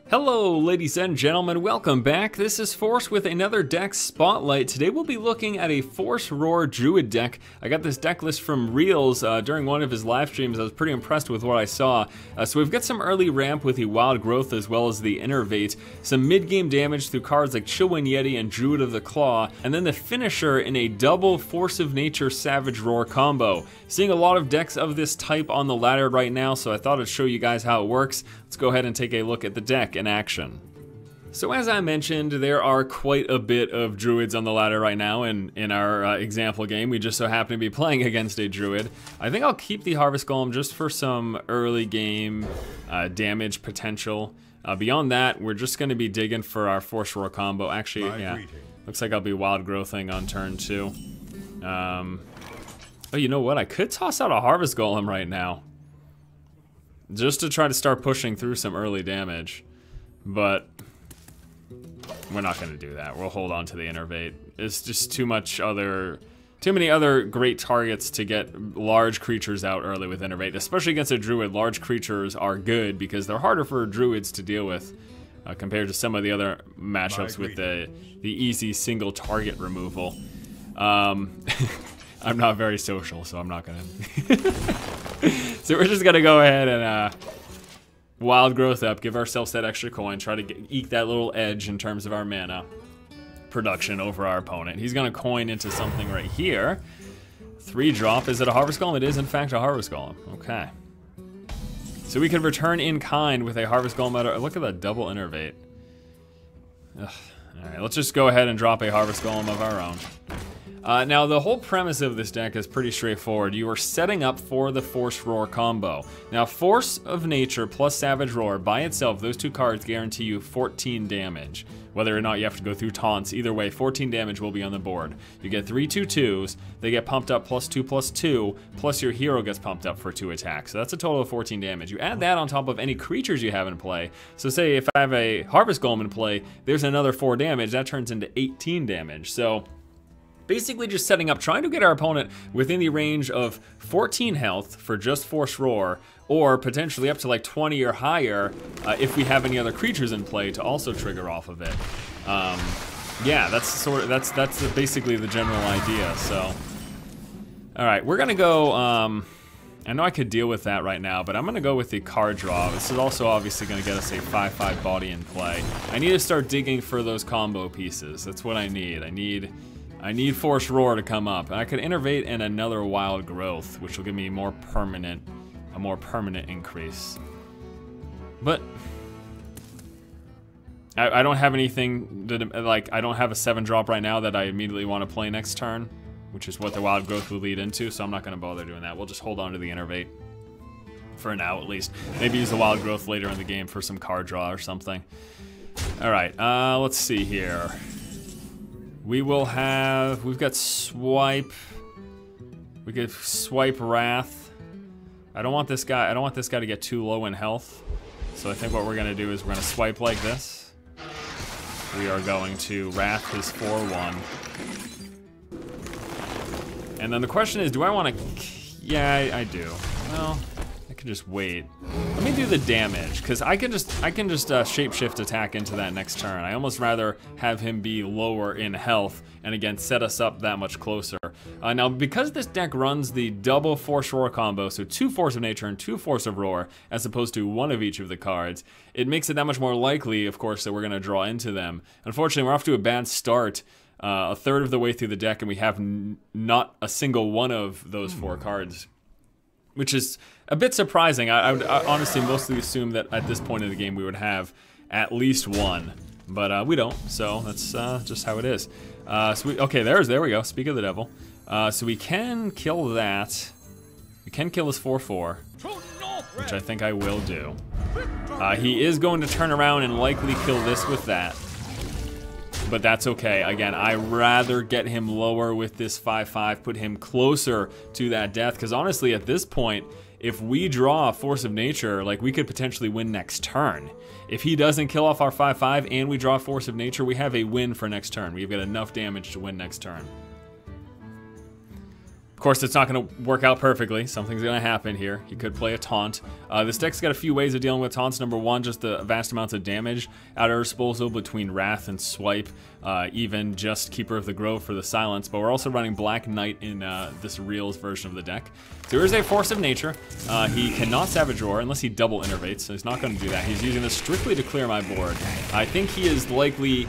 Hello ladies and gentlemen, welcome back. This is Force with another deck spotlight. Today we'll be looking at a Force Roar Druid deck. I got this deck list from Reels during one of his live streams. I was pretty impressed with what I saw. So we've got some early ramp with the Wild Growth as well as the Innervate, some mid-game damage through cards like Chillwind Yeti and Druid of the Claw, and then the finisher in a double Force of Nature Savage Roar combo. Seeing a lot of decks of this type on the ladder right now, so I thought I'd show you guys how it works. Let's go ahead and take a look at the deck in action. So as I mentioned, there are quite a bit of Druids on the ladder right now in our example game. We just so happen to be playing against a Druid. I think I'll keep the Harvest Golem just for some early game damage potential. Beyond that, we're just going to be digging for our Force Roar combo. Actually, yeah, looks like I'll be Wild Growthing on turn 2. Oh, you know what? I could toss out a Harvest Golem right now, just to try to start pushing through some early damage, but we're not going to do that. We'll hold on to the Innervate. It's just too many other great targets to get large creatures out early with Innervate, especially against a Druid. Large creatures are good because they're harder for Druids to deal with compared to some of the other matchups with the easy single target removal. I'm not very social, so I'm not gonna. So we're just gonna go ahead and Wild Growth up, give ourselves that extra coin, try to eke that little edge in terms of our mana production over our opponent. He's gonna coin into something right here. 3-drop. Is it a Harvest Golem? It is in fact a Harvest Golem. Okay. So we could return in kind with a Harvest Golem. Look at that double Innervate. Ugh. All right, let's just go ahead and drop a Harvest Golem of our own. Now, the whole premise of this deck is pretty straightforward. You are setting up for the Force Roar combo. Now, Force of Nature plus Savage Roar, by itself, those two cards guarantee you 14 damage. Whether or not you have to go through taunts, either way, 14 damage will be on the board. You get 3 2/2s, they get pumped up +2/+2, plus your hero gets pumped up for 2 attacks. So that's a total of 14 damage. You add that on top of any creatures you have in play. So say if I have a Harvest Golem in play, there's another 4 damage, that turns into 18 damage. So basically just setting up, trying to get our opponent within the range of 14 health for just Force Roar, or potentially up to like 20 or higher if we have any other creatures in play to also trigger off of it. Yeah, that's basically the general idea. So, all right, we're gonna go. I know I could deal with that right now, but I'm gonna go with the card draw. This is also obviously gonna get us a 5/5 body in play. I need to start digging for those combo pieces. That's what I need. I need Force Roar to come up. And I could Innervate and another Wild Growth, which will give me a more permanent increase. But I don't have anything that, like, I don't have a 7-drop right now that I immediately want to play next turn, which is what the Wild Growth will lead into, so I'm not going to bother doing that. We'll just hold on to the Innervate for now, at least. Maybe use the Wild Growth later in the game for some card draw or something. All right, let's see here. We've got Swipe. We could Swipe Wrath. I don't want this guy to get too low in health. So I think what we're gonna do is we're gonna swipe like this. We are going to Wrath his 4/1. And then the question is, do I wanna, yeah, I do. Well, I can just wait. Let me do the damage, because I can just shapeshift attack into that next turn. I almost rather have him be lower in health and again set us up that much closer. Now, because this deck runs the double Force Roar combo, so 2 Force of Nature and 2 Force of Roar, as opposed to 1 of each of the cards, it makes it that much more likely, of course, that we're going to draw into them. Unfortunately, we're off to a bad start. A third of the way through the deck, and we have not a single one of those 4 cards, which is a bit surprising. I would honestly mostly assume that at this point in the game we would have at least 1, but we don't, so that's just how it is. Okay, there we go, speak of the devil. So we can kill that. We can kill his 4/4, which I think I will do. He is going to turn around and likely kill this with that, but that's okay. Again, I rather get him lower with this 5/5, put him closer to that death, because honestly at this point, if we draw a Force of Nature, like, we could potentially win next turn. If he doesn't kill off our 5/5 and we draw Force of Nature, we have a win for next turn. We've got enough damage to win next turn. Of course, it's not going to work out perfectly. Something's going to happen here. He could play a taunt. This deck's got a few ways of dealing with taunts. Number one, just the vast amounts of damage at our disposal between Wrath and Swipe, even just Keeper of the Grove for the silence. But we're also running Black Knight in this Reels version of the deck. So here's a Force of Nature. He cannot Savage Roar unless he double Innervates, so he's not going to do that. He's using this strictly to clear my board. I think he is likely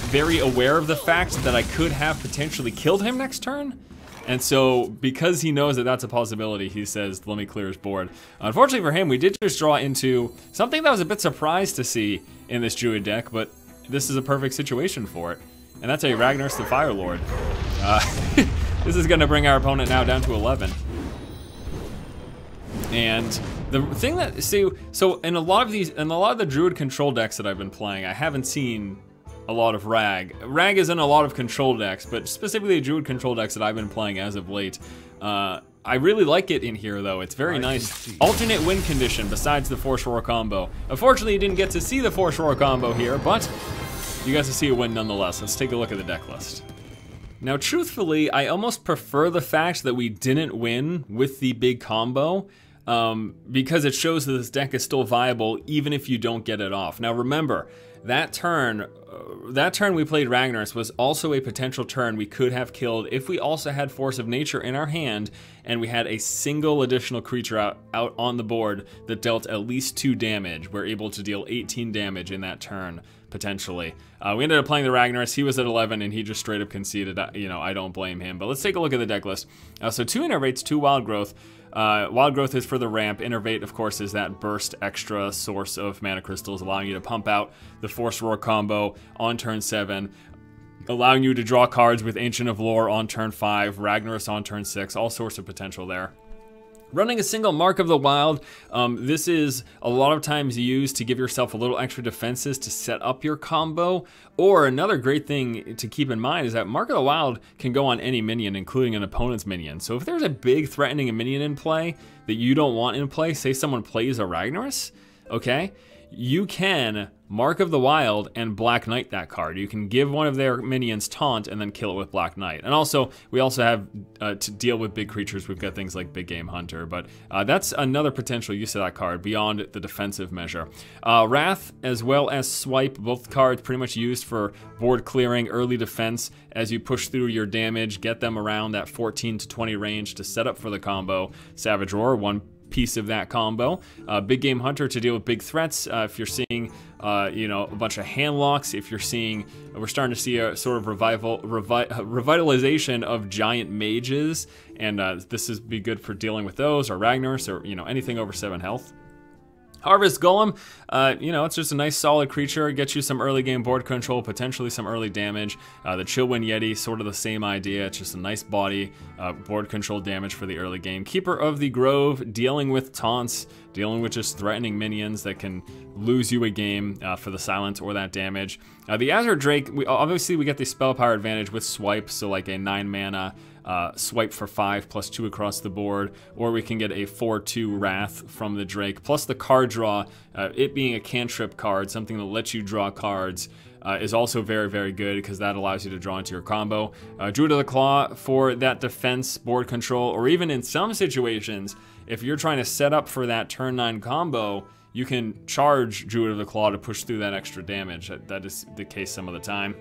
very aware of the fact that I could have potentially killed him next turn. And so, because he knows that that's a possibility, he says, let me clear his board. Unfortunately for him, we did just draw into something that I was a bit surprised to see in this Druid deck, but this is a perfect situation for it. And that's a Ragnaros the Firelord. This is going to bring our opponent now down to 11. And the thing that, see, so in a lot of the Druid control decks that I've been playing, I haven't seen a lot of Rag. Rag is in a lot of control decks, but specifically Druid control decks that I've been playing as of late. I really like it in here, though. It's very nice. Alternate win condition besides the Force Roar combo. Unfortunately, you didn't get to see the Force Roar combo here, but you guys will see a win nonetheless. Let's take a look at the deck list. Now, truthfully, I almost prefer the fact that we didn't win with the big combo, because it shows that this deck is still viable even if you don't get it off. Now, remember, that turn we played Ragnaros was also a potential turn we could have killed if we also had Force of Nature in our hand and we had a single additional creature out on the board that dealt at least 2 damage. We're able to deal 18 damage in that turn, potentially. We ended up playing the Ragnaros. He was at 11 and he just straight up conceded. You know, I don't blame him. But let's take a look at the deck list. So 2 Innervates, 2 Wild Growth. Wild Growth is for the ramp. Innervate, of course, is that burst extra source of mana crystals, allowing you to pump out the Force Roar combo on turn 7, allowing you to draw cards with Ancient of Lore on turn 5, Ragnaros on turn 6, all sorts of potential there. Running a single Mark of the Wild, this is a lot of times used to give yourself a little extra defenses to set up your combo. Or another great thing to keep in mind is that Mark of the Wild can go on any minion, including an opponent's minion. So if there's a big threatening minion in play that you don't want in play, say someone plays a Ragnaros, okay, you can Mark of the Wild and Black Knight that card. You can give one of their minions taunt and then kill it with Black Knight. And also, we also have to deal with big creatures. We've got things like Big Game Hunter, but that's another potential use of that card beyond the defensive measure. Wrath as well as Swipe, both cards pretty much used for board clearing, early defense as you push through your damage, get them around that 14 to 20 range to set up for the combo. Savage Roar, one piece of that combo. Big Game Hunter to deal with big threats. If you're seeing, you know, a bunch of hand locks, if you're seeing, we're starting to see a sort of revitalization of giant mages, and this is be good for dealing with those, or Ragnaros, or, you know, anything over 7 health. Harvest Golem, you know, it's just a nice solid creature. It gets you some early game board control, potentially some early damage. The Chillwind Yeti, sort of the same idea. It's just a nice body, board control damage for the early game. Keeper of the Grove, dealing with taunts, dealing with just threatening minions that can lose you a game for the silence or that damage. The Azure Drake, obviously we get the spell power advantage with Swipe, so like a 9 mana Swipe for 5 plus 2 across the board, or we can get a 4/2 Wrath from the Drake, plus the card draw, it being a cantrip card, something that lets you draw cards, is also very, very good because that allows you to draw into your combo. Druid of the Claw for that defense, board control, or even in some situations, if you're trying to set up for that turn 9 combo, you can charge Druid of the Claw to push through that extra damage. That is the case some of the time.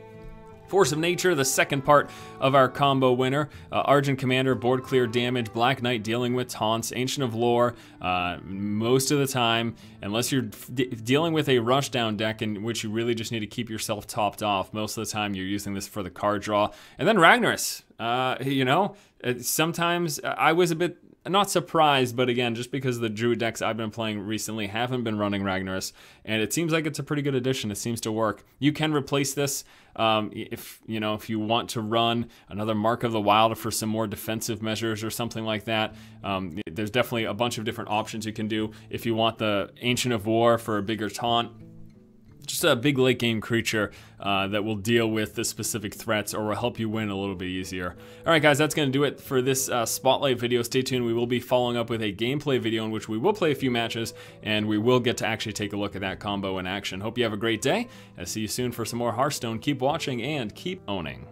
Force of Nature, the second part of our combo winner. Argent Commander, board clear damage. Black Knight dealing with taunts. Ancient of Lore, most of the time, unless you're dealing with a rushdown deck in which you really just need to keep yourself topped off, most of the time you're using this for the card draw. And then Ragnaros, you know, sometimes I was a bit not surprised, but again, just because the Druid decks I've been playing recently haven't been running Ragnaros, and it seems like it's a pretty good addition. It seems to work. You can replace this if you want to run another Mark of the Wild for some more defensive measures or something like that. There's definitely a bunch of different options you can do. If you want the Ancient of War for a bigger taunt, just a big late game creature that will deal with the specific threats or will help you win a little bit easier. All right, guys, that's going to do it for this spotlight video. Stay tuned. We will be following up with a gameplay video in which we will play a few matches and we will get to actually take a look at that combo in action. Hope you have a great day. I'll see you soon for some more Hearthstone. Keep watching and keep owning.